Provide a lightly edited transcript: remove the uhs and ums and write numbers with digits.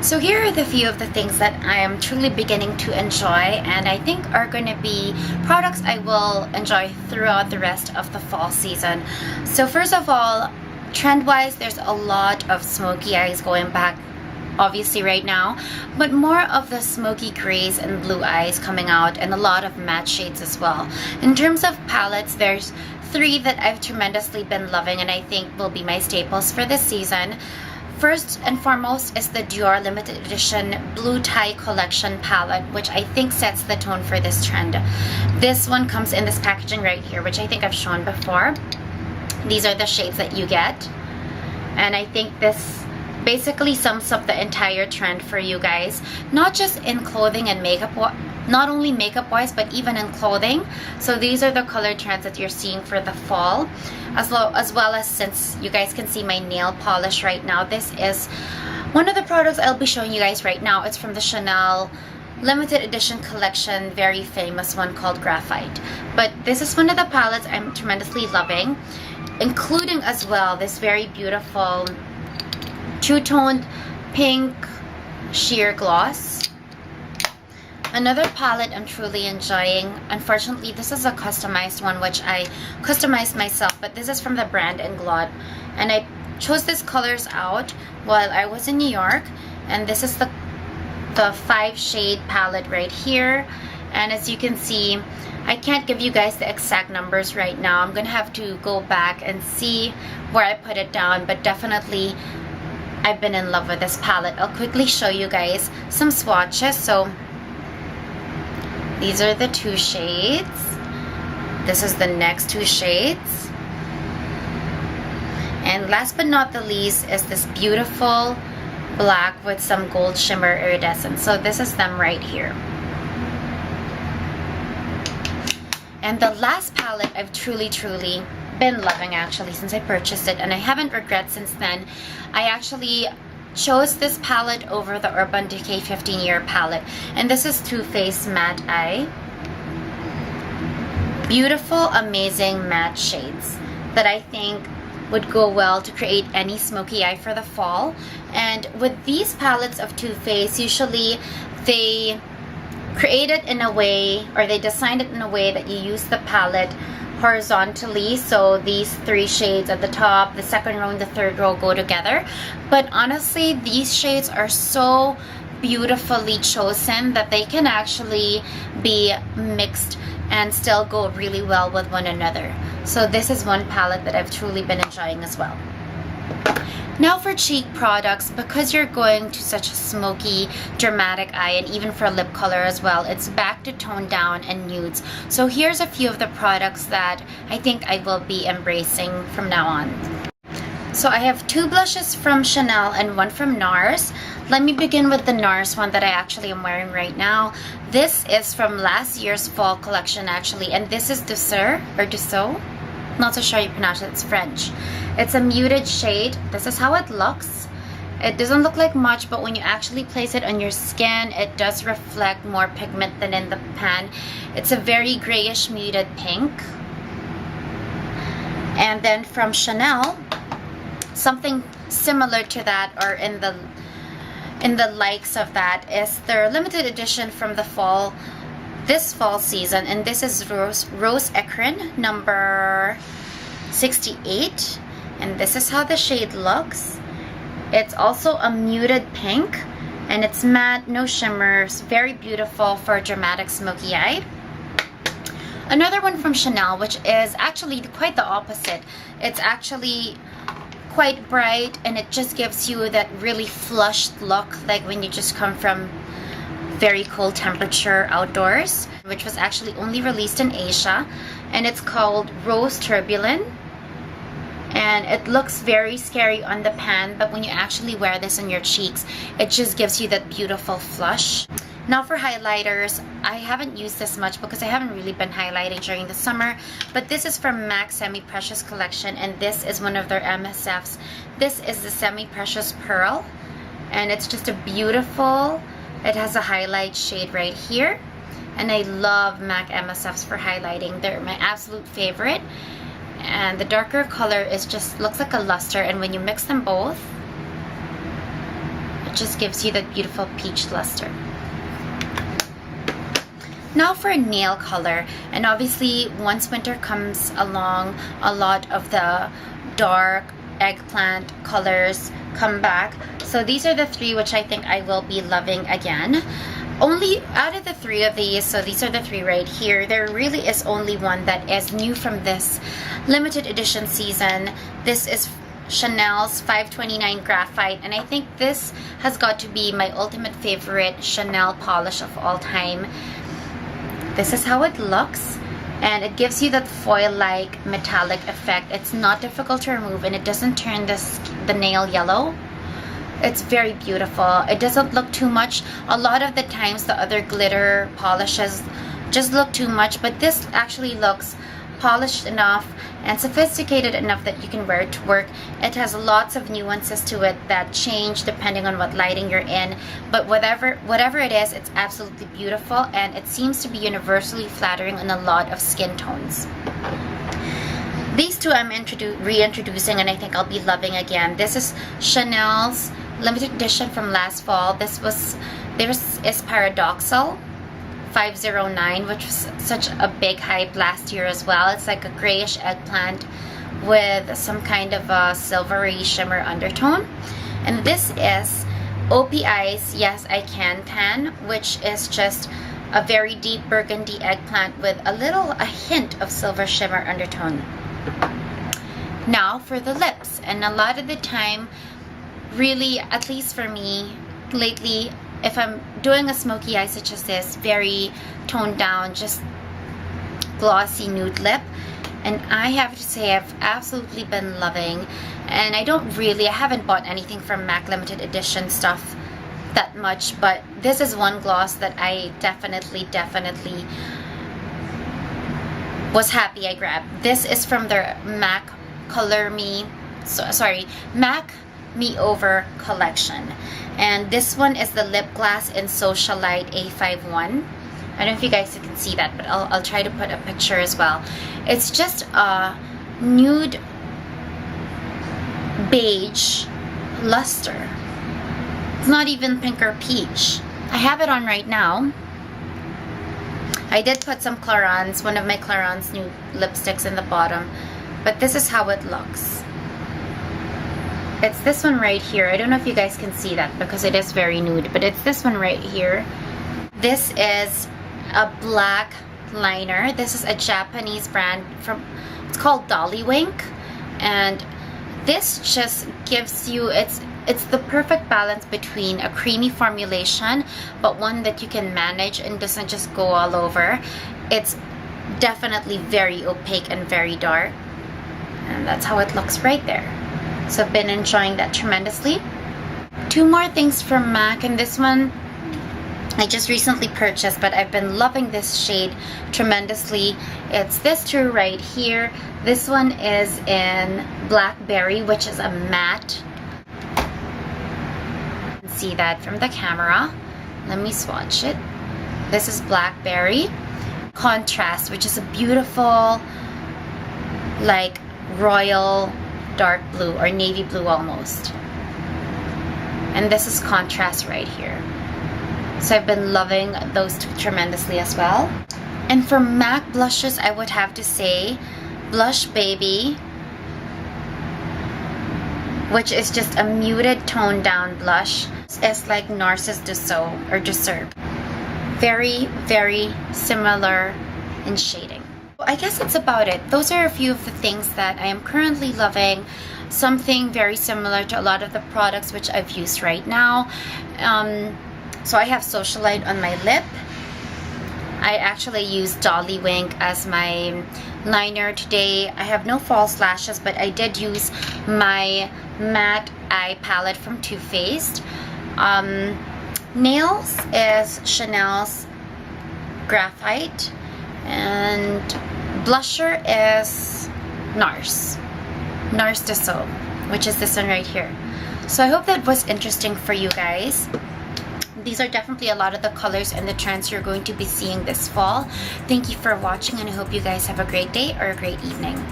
So here are the few of the things that I am truly beginning to enjoy, and I think are going to be products I will enjoy throughout the rest of the fall season. So first of all, trend-wise, there's a lot of smoky eyes going back obviously right now, but more of the smoky grays and blue eyes coming out, and a lot of matte shades as well. In terms of palettes, there's three that I've tremendously been loving and I think will be my staples for this season. First and foremost is the Dior limited edition Blue Tie Collection palette, which I think sets the tone for this trend. This one comes in this packaging right here, which I think I've shown before. These are the shades that you get, and I think this basically sums up the entire trend for you guys, not just in clothing and makeup, not only makeup wise, but even in clothing. So these are the color trends that you're seeing for the fall, as well as, since you guys can see my nail polish right now, this is one of the products I'll be showing you guys right now. It's from the Chanel limited edition collection, very famous one called Graphite. But this is one of the palettes I'm tremendously loving, including as well this very beautiful two-toned pink sheer gloss. Another palette I'm truly enjoying, unfortunately this is a customized one which I customized myself, but this is from the brand Inglot, and I chose these colors out while I was in New York, and this is the 5-shade palette right here. And as you can see, I can't give you guys the exact numbers right now. I'm gonna have to go back and see where I put it down, but definitely I've been in love with this palette. I'll quickly show you guys some swatches. So these are the 2 shades. This is the next 2 shades. And last but not the least is this beautiful black with some gold shimmer iridescent. So this is them right here. And the last palette I've truly been loving actually since I purchased it, and I haven't regret since then. I actually chose this palette over the Urban Decay 15-year palette, and this is Too Faced Matte Eye. Beautiful, amazing matte shades that I think would go well to create any smoky eye for the fall. And with these palettes of Too Faced, usually they create it in a way, or they designed it in a way that you use the palette horizontally, so these 3 shades at the top, the second row and the third row go together. But honestly, these shades are so beautifully chosen that they can actually be mixed and still go really well with one another. So this is one palette that I've truly been enjoying as well. Now for cheek products, because you're going to such a smoky, dramatic eye, and even for lip color as well, it's back to tone down and nudes. So here's a few of the products that I think I will be embracing from now on. So I have 2 blushes from Chanel and 1 from NARS. Let me begin with the NARS one that I actually am wearing right now. This is from last year's fall collection actually, and this is Douceur, or Douceur. Not so sure you pronounce it, it's French. It's a muted shade. This is how it looks. It doesn't look like much, but when you actually place it on your skin, it does reflect more pigment than in the pan. It's a very grayish muted pink. And then from Chanel, something similar to that, or in the likes of that, is their limited edition from the fall, this fall season, and this is Rose Ecrin number 68, and this is how the shade looks. It's also a muted pink, and it's matte, no shimmers, very beautiful for a dramatic smoky eye. Another one from Chanel, which is actually quite the opposite. It's actually quite bright, and it just gives you that really flushed look, like when you just come from very cold temperature outdoors, which was actually only released in Asia, and it's called Rose Turbulent. And it looks very scary on the pan, but when you actually wear this on your cheeks, it just gives you that beautiful flush. Now for highlighters, I haven't used this much because I haven't really been highlighting during the summer, but this is from MAC Semi Precious collection, and this is one of their MSFs. This is the Semi Precious Pearl, and it's just a beautiful, it has a highlight shade right here, and I love MAC MSFs for highlighting. They're my absolute favorite, and the darker color is just looks like a luster, and when you mix them both, It just gives you that beautiful peach luster. Now for a nail color, and obviously once winter comes along, a lot of the dark eggplant colors come back. So these are the three which I think I will be loving again. Only out of the three of these, so these are the three right here, there really is only one that is new from this limited edition season. This is Chanel's 529 Graphite, and I think this has got to be my ultimate favorite Chanel polish of all time. This is how it looks, and it gives you that foil-like metallic effect. It's not difficult to remove, and it doesn't turn the nail yellow. It's very beautiful. It doesn't look too much. A lot of the times the other glitter polishes just look too much, but this actually looks polished enough and sophisticated enough that you can wear it to work. It has lots of nuances to it that change depending on what lighting you're in, but whatever it is, it's absolutely beautiful, and it seems to be universally flattering on a lot of skin tones. These two I'm reintroducing, and I think I'll be loving again. This is Chanel's limited edition from last fall. This is Paradoxal 509, which was such a big hype last year as well. It's like a grayish eggplant with some kind of a silvery shimmer undertone. And this is OPI's Yes I Can Tan, which is just a very deep burgundy eggplant with a hint of silver shimmer undertone. Now for the lips, and a lot of the time, really, at least for me lately, if I'm doing a smoky eye such as this, very toned down, just glossy nude lip, and I have to say I've absolutely been loving, and I haven't bought anything from MAC limited edition stuff that much, but this is one gloss that I definitely was happy I grabbed. This is from their MAC MAC Me Over collection, and this one is the Lipglass in Socialite A51. I don't know if you guys can see that, but I'll try to put a picture as well. It's just a nude beige luster. It's not even pink or peach. I have it on right now. I did put some Clarins, one of my Clarins new lipsticks in the bottom, but this is how it looks. It's this one right here. I don't know if you guys can see that because it is very nude, but it's this one right here. This is a black liner. This is a Japanese brand it's called Dolly, and this just gives you, it's the perfect balance between a creamy formulation, but one that you can manage and doesn't just go all over. It's definitely very opaque and very dark, and that's how it looks right there. So I've been enjoying that tremendously. Two more things from MAC, and this one I just recently purchased, but I've been loving this shade tremendously. It's this two right here. This one is in Blackberry, which is a matte. You can see that from the camera. Let me swatch it. This is Blackberry. Contrast, which is a beautiful, like, royal dark blue or navy blue almost. And this is Contrast right here. So I've been loving those two tremendously as well. And for MAC blushes, I would have to say Blush Baby, which is just a muted toned down blush. It's like NARS's Douceur. Very similar in shading. I guess that's about it. Those are a few of the things that I am currently loving. Something very similar to a lot of the products which I've used right now. So I have Socialite on my lip. I actually use Dolly Wink as my liner today. I have no false lashes, but I did use my matte eye palette from Too Faced. Nails is Chanel's Graphite, and blusher is NARS Douceur, which is this one right here. So I hope that was interesting for you guys. These are definitely a lot of the colors and the trends you're going to be seeing this fall. Thank you for watching, and I hope you guys have a great day or a great evening.